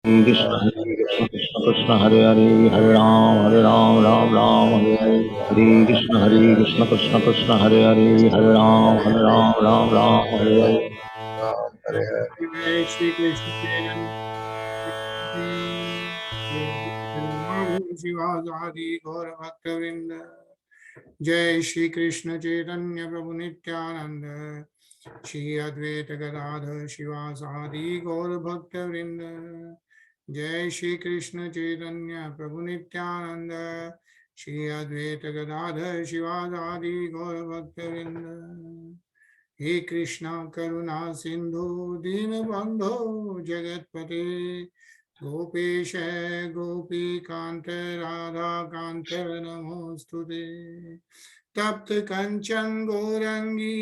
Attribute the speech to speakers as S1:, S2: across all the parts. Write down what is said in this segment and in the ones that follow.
S1: Krishna Krishna Krishna Hare Hare Hare Ram Ram Hare Hare Hare Krishna Krishna Krishna Hare Hare Hare Ram Hare Hare
S2: Hare Hare.
S3: Jai Shri Krishna Shivasadi Gaur Bhaktavinda Jai Shri Krishna Chaitanya Prabhu Nityananda Shri Advaita Gadadhar Shivasadi Gaur Bhaktavinda Jai Shri Krishna Chaitanya Prabhu Nityananda Shri Advaita Gadadhar Shivasadi Gaur Bhaktavinda हे कृष्णा करुणा सिंधु दीनबंधो जगतपते गोपेश गोपी कांत राधा कांत नमोस्तुते तप्त कंचन गौरंगी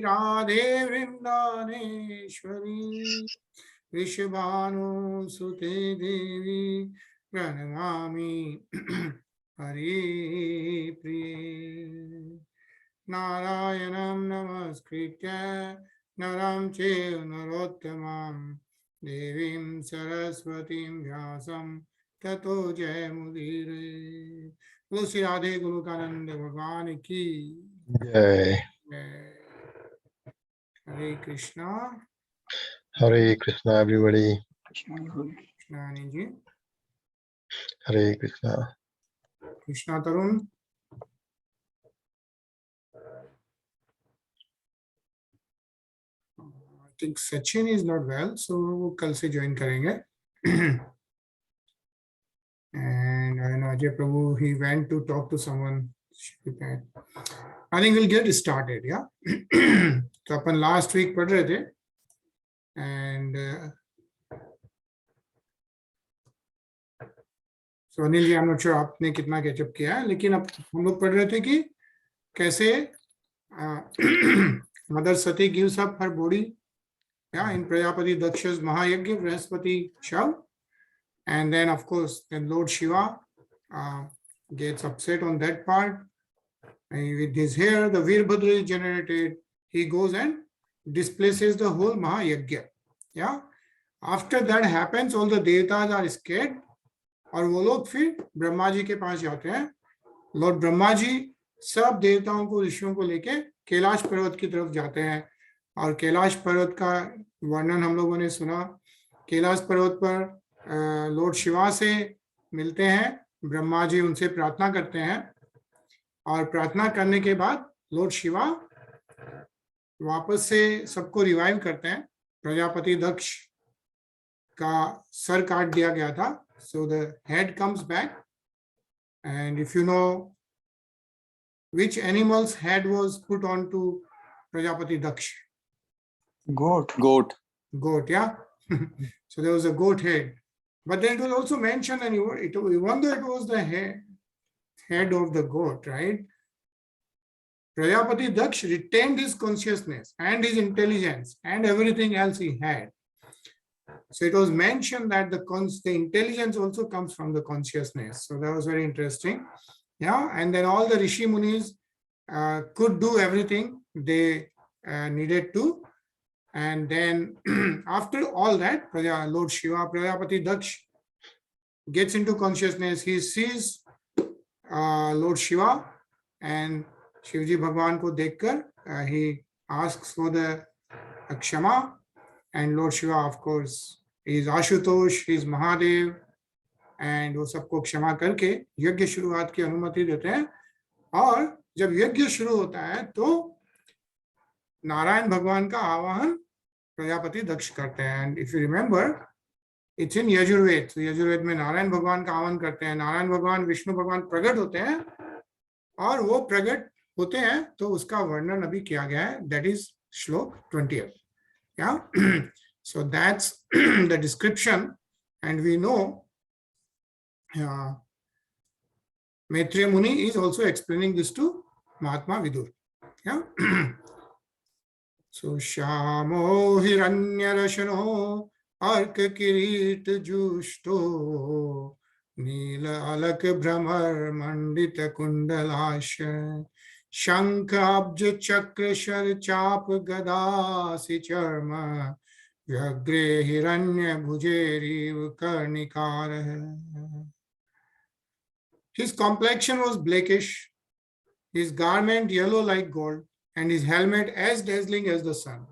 S3: राधे वृंदावनेश्वरी वृषभानुसुते देवी प्रणमामि हरि प्रिय नारायणं नमस्कृत्य नरं चैव नरोत्तमं देवीं सरस्वतीं व्यासं ततो जयमुदीरये। बोलो श्री राधे गोलोकानंद भगवान की
S2: Jai.
S3: जय। हरे Krishna
S2: Hare Krishna, everybody.
S3: Krishnani ji
S2: Hare Krishna.
S3: Krishna Tarun I think Sachin is not well, so वो कल से ज्वाइन करेंगे। And I know Ajay Prabhu, he went to talk to someone. I think we'll get started, yeah. तो अपन last week पढ़ रहे थे, and so Anil ji, I'm not sure आपने कितना कैचअप किया है, लेकिन अब हम लोग पढ़ रहे थे कि कैसे mother Sati gives up her body, yeah, in Prajapati Daksha's Mahayagya, Brihaspati Shav, and then of course then Lord Shiva gets upset on that part. And with his hair, the Veerbhadra is generated. He goes and displaces the whole Mahayagya. Yeah. After that happens, all the devatas are scared. और वो लोग फिर ब्रह्मा जी के पास जाते हैं. Lord Brahma ji सब देवताओं को ऋषियों को लेके कैलाश पर्वत की तरफ जाते हैं. और कैलाश पर्वत का वर्णन हम लोगों ने सुना. कैलाश पर्वत पर लॉर्ड शिवा से मिलते हैं. ब्रह्मा जी उनसे प्रार्थना करते हैं और प्रार्थना करने के बाद लॉर्ड शिवा वापस से सबको रिवाइव करते हैं. प्रजापति दक्ष का सर काट दिया गया था, so the head comes back. And if you know which animal's head was put onto Prajapati Daksh?
S4: Goat.
S3: Goat, yeah. So there was a goat head, but then it was also mentioned, and even though it was the head of the goat, right? Prajapati Daksh retained his consciousness and his intelligence and everything else he had. So it was mentioned that the intelligence also comes from the consciousness. So that was very interesting. Yeah, and then all the Rishi Munis could do everything they needed to. And then after all that, Lord Shiva, Prajapati Daksh gets into consciousness. He sees Lord Shiva, and Shivji Bhagwan ko dekhkar, he asks for the Akshama. And Lord Shiva, of course, is Ashutosh, he is Mahadev, and वो सबको क्षमा करके यज्ञ शुरुआत की अनुमति देते हैं. और जब यज्ञ शुरू होता है तो नारायण भगवान का आवाहन प्रजापति दक्ष करते हैं. And if you remember, it's in Yajurveda. तो यजुर्वेद में नारायण भगवान का आह्वान करते हैं. नारायण भगवान, विष्णु भगवान प्रकट होते हैं, और वो प्रकट होते हैं तो उसका वर्णन अभी किया गया है. दैट इज श्लोक 20. Yeah. So that's the description, and we know Maitreya Muni is also explaining this to Mahatma Vidur. Yeah. So Shamo Hiranyarashano Arka Kirit Jushto Nila Alak Brahmar Mandita Kundalasha Shankha Abja Chakra Shar Chap Gada Si Charma Vyagre hiranya bhujeri karnikara. His complexion was blackish, his garment yellow like gold, and his helmet as dazzling as the sun.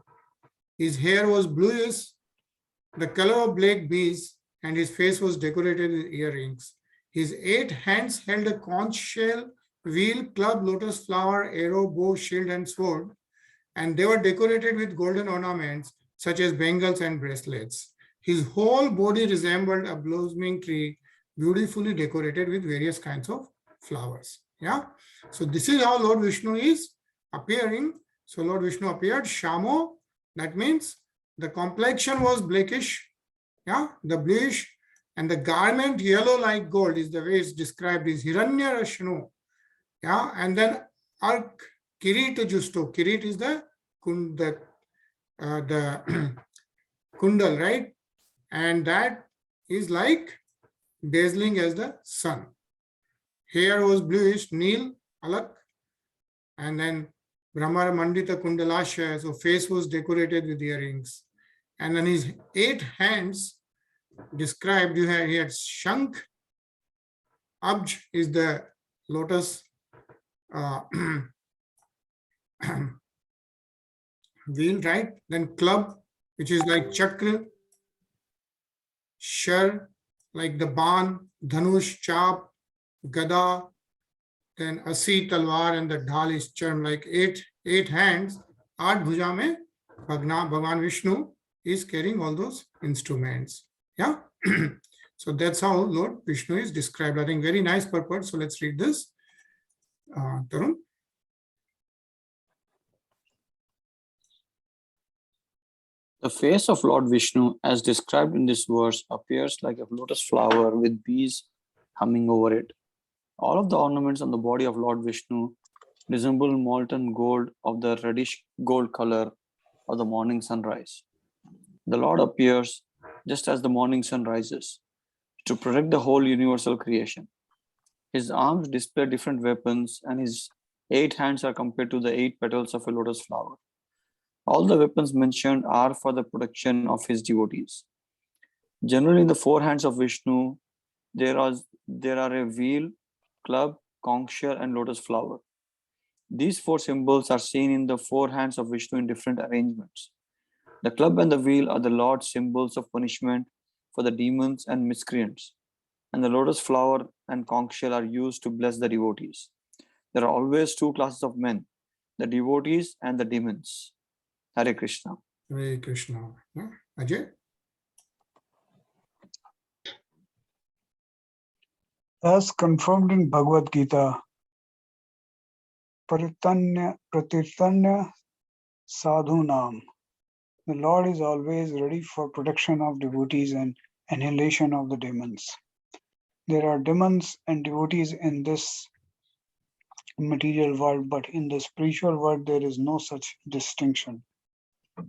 S3: His hair was bluish, the color of black bees, and his face was decorated with earrings. His 8 hands held a conch shell, wheel, club, lotus flower, arrow, bow, shield, and sword, and they were decorated with golden ornaments such as bangles and bracelets. His whole body resembled a blossoming tree, beautifully decorated with various kinds of flowers. Yeah. So this is how Lord Vishnu is appearing. So Lord Vishnu appeared Shamo. That means the complexion was blackish, yeah, the bluish, and the garment yellow like gold is the way it's described is Hiranya Rashnu. Yeah, and then Ark Kirit Justo. Kirit is the kundal, right? And that is like dazzling as the sun. Hair was bluish, Neel, Alak, and then Brahmar Mandita Kundalasha, so face was decorated with earrings. And then his 8 hands described, he had Shankh, Abj is the lotus wheel, right? Then club, which is like chakra, shar, like the ban, dhanush, chap, gada, then asi, talwar, and the dhal is charm, like eight hands. Aat bhuja mein Bhagwan Vishnu is carrying all those instruments. Yeah. So that's how Lord Vishnu is described. I think very nice purport. So let's read this. Tarun.
S5: The face of Lord Vishnu, as described in this verse, appears like a lotus flower with bees humming over it. All of the ornaments on the body of Lord Vishnu resemble molten gold of the reddish gold color of the morning sunrise. The Lord appears just as the morning sun rises to protect the whole universal creation. His arms display different weapons, and his 8 hands are compared to the 8 petals of a lotus flower. All the weapons mentioned are for the protection of his devotees. Generally, in the 4 hands of Vishnu, there are a wheel, club, conch shell, and lotus flower. These 4 symbols are seen in the 4 hands of Vishnu in different arrangements. The club and the wheel are the Lord's symbols of punishment for the demons and miscreants, and the lotus flower and conch shell are used to bless the devotees. There are always 2 classes of men, the devotees and the demons. Hare Krishna.
S3: Hare Krishna. Yeah. Ajay?
S4: As confirmed in Bhagavad Gita, Pratirtanya Sadhunam, the Lord is always ready for protection of devotees and annihilation of the demons. There are demons and devotees in this material world, but in the spiritual world there is no such distinction.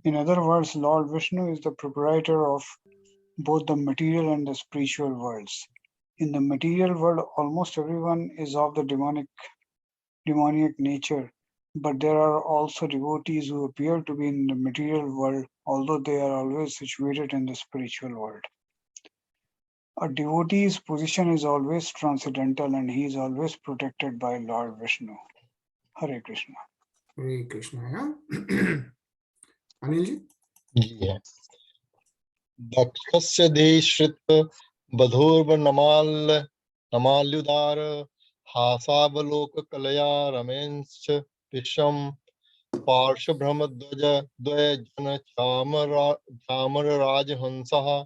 S4: In other words, Lord Vishnu is the proprietor of both the material and the spiritual worlds. In the material world, almost everyone is of the demonic nature, but there are also devotees who appear to be in the material world, although they are always situated in the spiritual world. A devotee's position is always transcendental, and he is always protected by Lord Vishnu. Hare Krishna.
S3: Hare Krishna. Yeah. Anilji?
S2: Yeah. Dakshasya deshrit badhurva namalyudar hasavaloka kalaya ramenscha visham parsha brahmadvaja dvaya jana chamar rajhansaha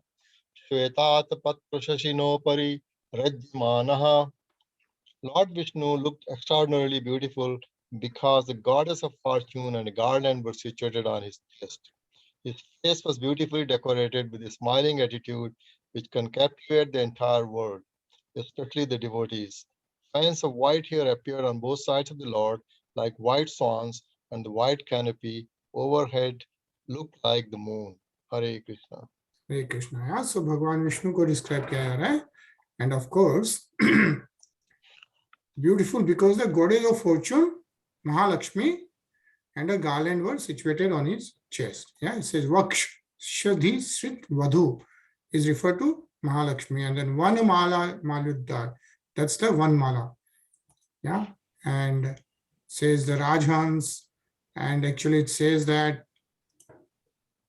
S2: shvetat patrashashinopari rajmanaha. Lord Vishnu looked extraordinarily beautiful because the goddess of fortune and a garland were situated on his chest. His face was beautifully decorated with a smiling attitude which can captivate the entire world, especially the devotees. Fans of white hair appeared on both sides of the Lord like white swans, and the white canopy overhead looked like the moon. Hare Krishna.
S3: Hare Krishna. Yeah. So Bhagwan Vishnu ko describe kiya ja raha hai. And of course, beautiful because the goddess of fortune, Mahalakshmi, and a garland were situated on his chest. Yeah, it says Vaksh. Shadhi Srit Vadhu is referred to Mahalakshmi, and then one mala maluddar, that's the one mala. Yeah, and says the Rajhans, and actually it says that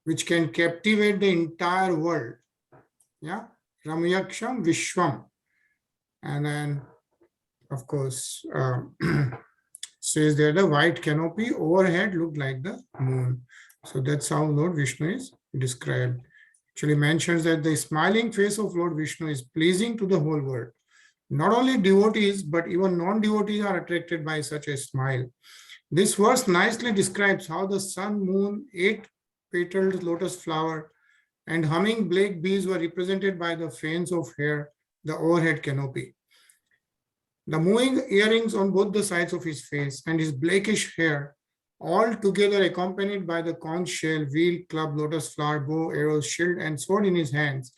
S3: which can captivate the entire world. Yeah, Ramyaksham Vishwam, and then of course says there the white canopy overhead looked like the moon. So that's how Lord Vishnu is described. Actually mentions that the smiling face of Lord Vishnu is pleasing to the whole world. Not only devotees, but even non-devotees are attracted by such a smile. This verse nicely describes how the sun, moon, 8-petaled lotus flower, and humming black bees were represented by the fans of hair, the overhead canopy. The moving earrings on both the sides of his face and his blackish hair, all together accompanied by the conch shell, wheel, club, lotus flower, bow, arrows, shield, and sword in his hands.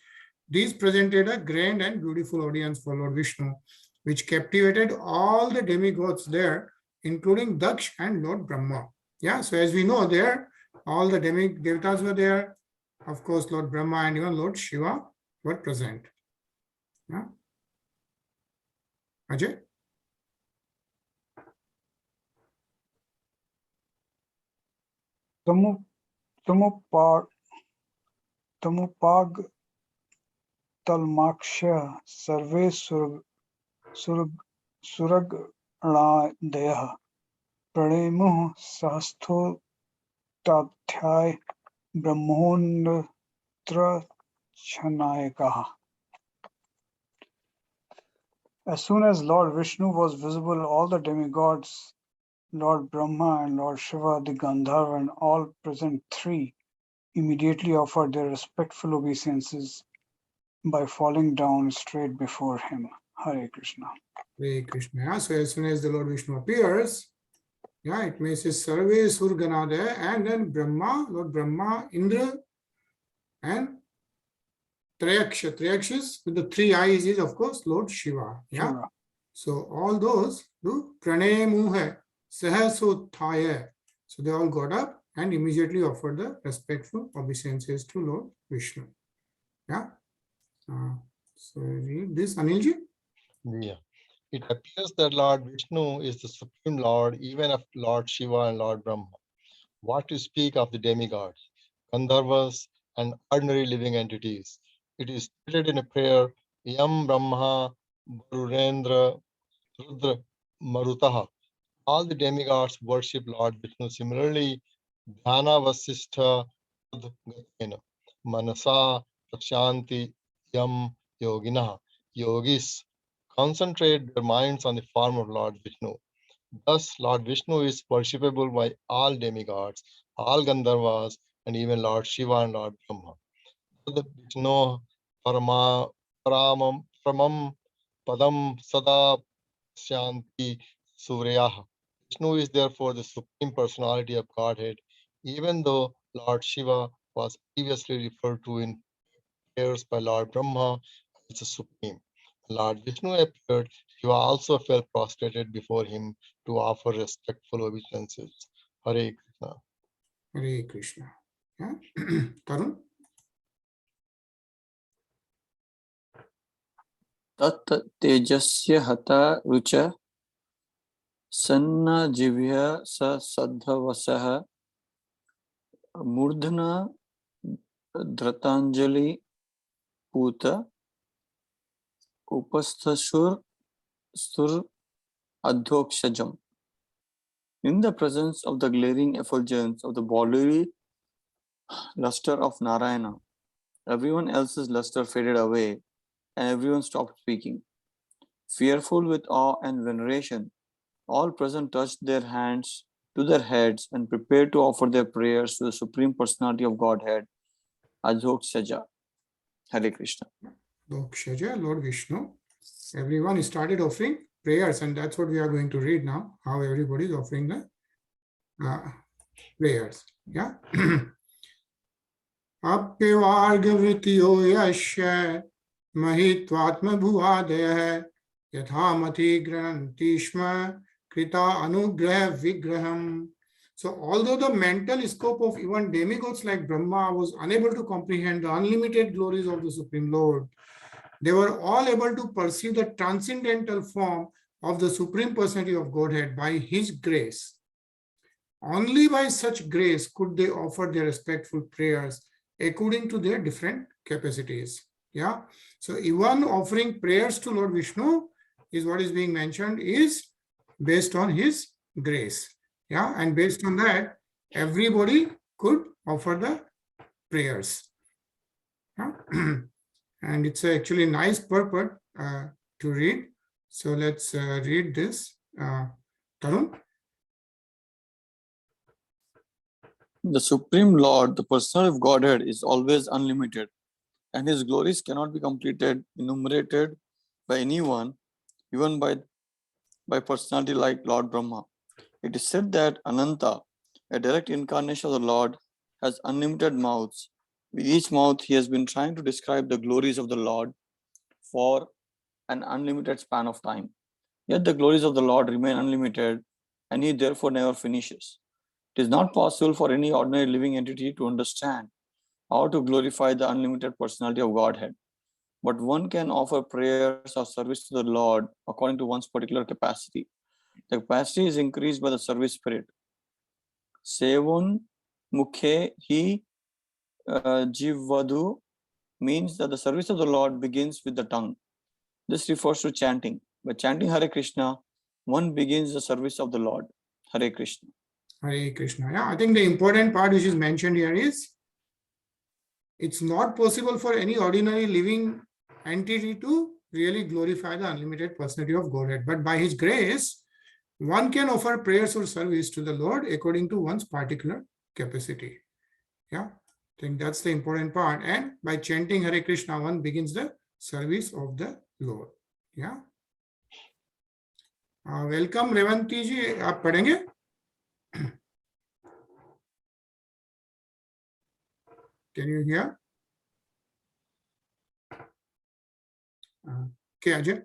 S3: These presented a grand and beautiful audience for Lord Vishnu, which captivated all the demigods there, including Daksh and Lord Brahma. Yeah, so as we know there, all the devatas were there. Of course, Lord Brahma and even Lord Shiva were present. Yeah. Ajay?
S4: Tamupag Talmakshya Sarve Suragradaya Prademuh Sahastho Tadhyay Brahmonatra Chanayakaha. As soon as Lord Vishnu was visible, all the demigods, Lord Brahma and Lord Shiva, the Gandharva, and all present three, immediately offered their respectful obeisances by falling down straight before him. Hare Krishna.
S3: Hare Krishna. Yeah, so as soon as the Lord Vishnu appears, yeah, it means his Sarve Surganadaya, and then Brahma, Lord Brahma, Indra, and Trayaksha. Trayakshas with the three eyes is, of course, Lord Shiva. Yeah.
S4: Shiva.
S3: So all those do Pranemuha Sahasothaya. So they all got up and immediately offered the respectful obeisances to Lord Vishnu. Yeah. So read this, Anilji.
S2: Yeah. It appears that Lord Vishnu is the Supreme Lord, even of Lord Shiva and Lord Brahma. What to speak of the demigods, Gandharvas, and ordinary living entities? It is stated in a prayer, Yam Brahma Varurendra Rudra Marutaha. All the demigods worship Lord Vishnu. Similarly, Dhyana Vasistha Gatena Manasa Prakshanti Yam Yogina. Yogis concentrate their minds on the form of Lord Vishnu. Thus, Lord Vishnu is worshipable by all demigods, all Gandharvas, and even Lord Shiva and Lord Brahma. Vishnu Paramam Padam Sada Shanti Suryah. Vishnu is therefore the Supreme Personality of Godhead, even though Lord Shiva was previously referred to in prayers by Lord Brahma as the Supreme. When Lord Vishnu appeared, Shiva also fell prostrated before him to offer respectful obeisances. Hare Krishna.
S3: Hare Krishna. Yeah. Tarun.
S5: Tat tejasya hata rucha sanna jivya sa sadhavasah murdhana dhratanjali puta upasthashur sur adhokshajam. In the presence of the glaring effulgence of the bodily luster of Narayana, everyone else's luster faded away and everyone stopped speaking. Fearful with awe and veneration, all present touched their hands to their heads and prepared to offer their prayers to the Supreme Personality of Godhead, Adhokshaja. Hare Krishna.
S3: Dokshaja, Lord Vishnu. Everyone started offering prayers, and that's what we are going to read now, how everybody is offering the prayers. Yeah. Apyavargavrityo yasya mahitvatma bhuvadaya yathamati granantishma krita anugraha vigraham. So although the mental scope of even demigods like Brahma was unable to comprehend the unlimited glories of the Supreme Lord, they were all able to perceive the transcendental form of the Supreme Personality of Godhead by His grace. Only by such grace could they offer their respectful prayers according to their different capacities. Yeah. So even offering prayers to Lord Vishnu is what is being mentioned is based on His grace. Yeah. And based on that, everybody could offer the prayers. Yeah. And it's actually nice purport to read. So let's read this. Tarun?
S5: The Supreme Lord, the Personality of Godhead, is always unlimited, and His glories cannot be completed, enumerated by anyone, even by personality like Lord Brahma. It is said that Ananta, a direct incarnation of the Lord, has unlimited mouths. With each mouth, he has been trying to describe the glories of the Lord for an unlimited span of time. Yet the glories of the Lord remain unlimited, and He therefore never finishes. It is not possible for any ordinary living entity to understand how to glorify the unlimited personality of Godhead. But one can offer prayers or service to the Lord according to one's particular capacity. The capacity is increased by the service spirit. Sevun mukhe hi jivvadu means that the service of the Lord begins with the tongue. This refers to chanting. By chanting Hare Krishna, one begins the service of the Lord. Hare Krishna.
S3: Hare Krishna. Yeah, I think the important part which is mentioned here is it's not possible for any ordinary living entity to really glorify the unlimited personality of Godhead. But by His grace, one can offer prayers or service to the Lord according to one's particular capacity. Yeah, I think that's the important part. And by chanting Hare Krishna, one begins the service of the Lord. Yeah. Welcome, Revanti ji. आप पढ़ेंगे? Can you hear? Okay, Ajay.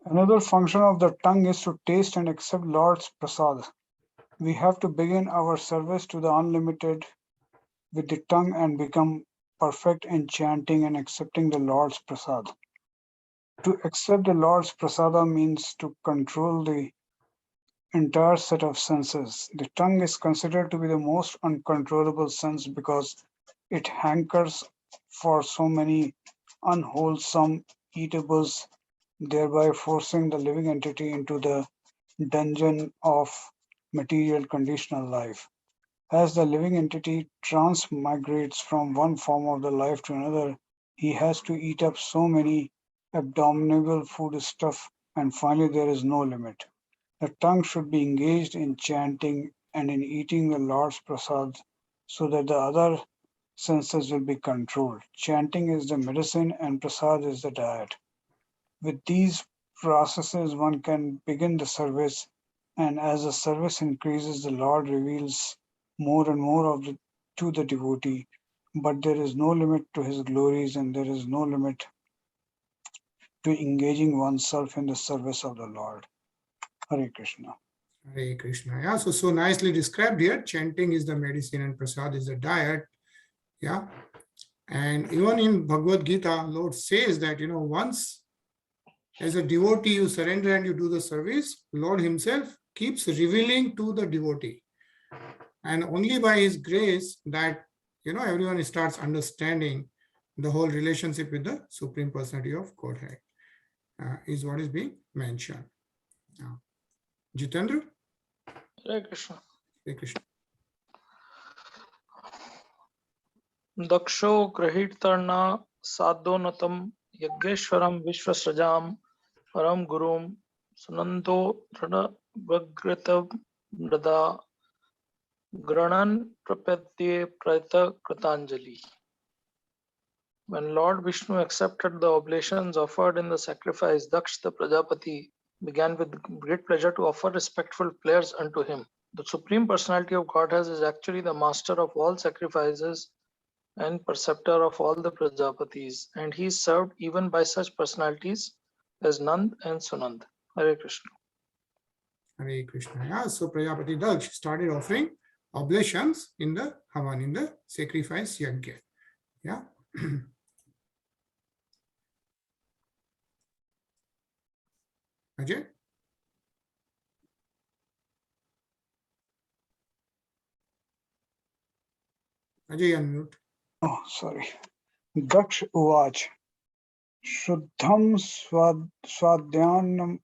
S4: Another function of the tongue is to taste and accept Lord's prasad. We have to begin our service to the unlimited with the tongue and become perfect in chanting and accepting the Lord's prasad. To accept the Lord's prasada means to control the entire set of senses. The tongue is considered to be the most uncontrollable sense because it hankers for so many unwholesome eatables, thereby forcing the living entity into the dungeon of material conditional life. As the living entity transmigrates from one form of the life to another, he has to eat up so many abominable food stuff, and finally there is no limit. The tongue should be engaged in chanting and in eating the Lord's prasad so that the other senses will be controlled. Chanting is the medicine and prasad is the diet. With these processes, one can begin the service, and as the service increases, the Lord reveals more and more to the devotee. But there is no limit to His glories, and there is no limit to engaging oneself in the service of the Lord. Hare Krishna.
S3: Hare Krishna. Yeah, so nicely described here. Chanting is the medicine and prasad is the diet. Yeah. And even in Bhagavad Gita, Lord says that, once as a devotee you surrender and you do the service, Lord Himself keeps revealing to the devotee. And only by His grace that, everyone starts understanding the whole relationship with the Supreme Personality of Godhead is what is being mentioned. Jitendra?
S6: Hare Krishna.
S3: Hare Krishna.
S6: Daksho grahittarna saddonatam yageshwaram vishwasrajam param gurum sunando drana vagratam nada granan prapatye prayata kritanjali. When Lord Vishnu accepted the oblations offered in the sacrifice, Daksh the Prajapati began with great pleasure to offer respectful prayers unto him. The Supreme Personality of Godhead is actually the master of all sacrifices and preceptor of all the Prajapatis, and he is served even by such personalities as Nand and Sunand. Hare Krishna.
S3: Hare Krishna. Yeah, so Prajapati Daksh started offering oblations in the Havan, in the sacrifice yajna. Yeah. Ajay? Ajay, unmute.
S4: Oh, sorry. Daksh Uvach. Shuddham Swadhyanam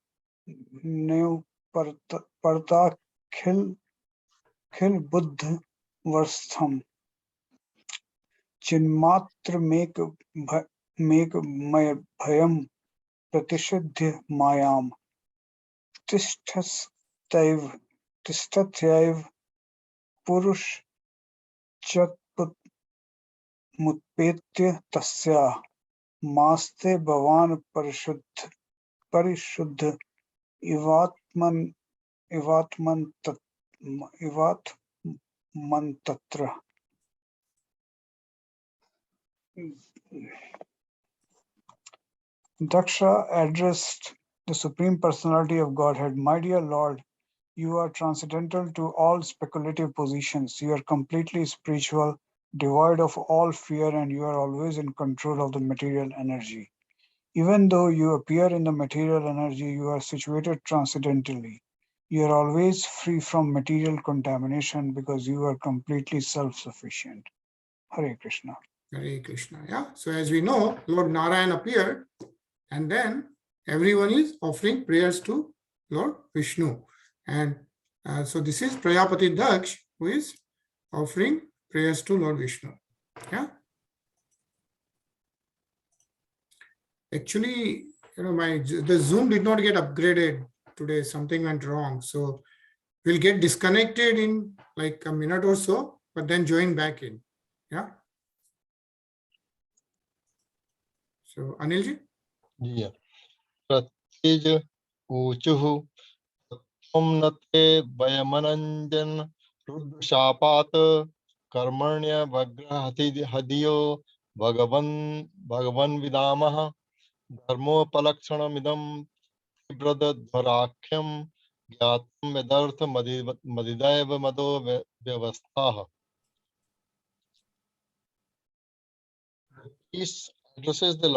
S4: New Parta Khil Buddha Varstham. Chinmatra make bhayam pratishuddhi mayam. Tistathyaiv purush chat mutpetya tasya. Maste bhavan parishuddha ivatman tatra. Daksha addressed the Supreme Personality of Godhead. My dear Lord, you are transcendental to all speculative positions. You are completely spiritual, devoid of all fear, and you are always in control of the material energy. Even though you appear in the material energy, you are situated transcendentally. You are always free from material contamination because you are completely self-sufficient. Hare Krishna.
S3: Hare Krishna. Yeah. So as we know, Lord Narayan appeared, and then everyone is offering prayers to Lord Vishnu. And so this is Prajapati Daksh who is offering prayers to Lord Vishnu. Yeah. Actually, the Zoom did not get upgraded today. Something went wrong. So we'll get disconnected in like a minute or so, but then join back in. Yeah. So Anilji?
S2: Yeah. Pratij Uchuhu Om Nate Vayamananjan Rudra Shapat Karmanya Vagrahati Hadiyo Bhagavan Vidamaha Dharmo Palakshanamidam Dvarakhyam Gyatam Vedartha Madidaiva Mado Vyavastaha. He addressed the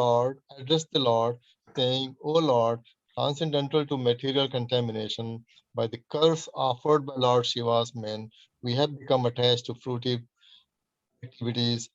S2: Lord, saying, O Lord, transcendental to material contamination, by the curse offered by Lord Shiva's men, we have become attached to fruitive activities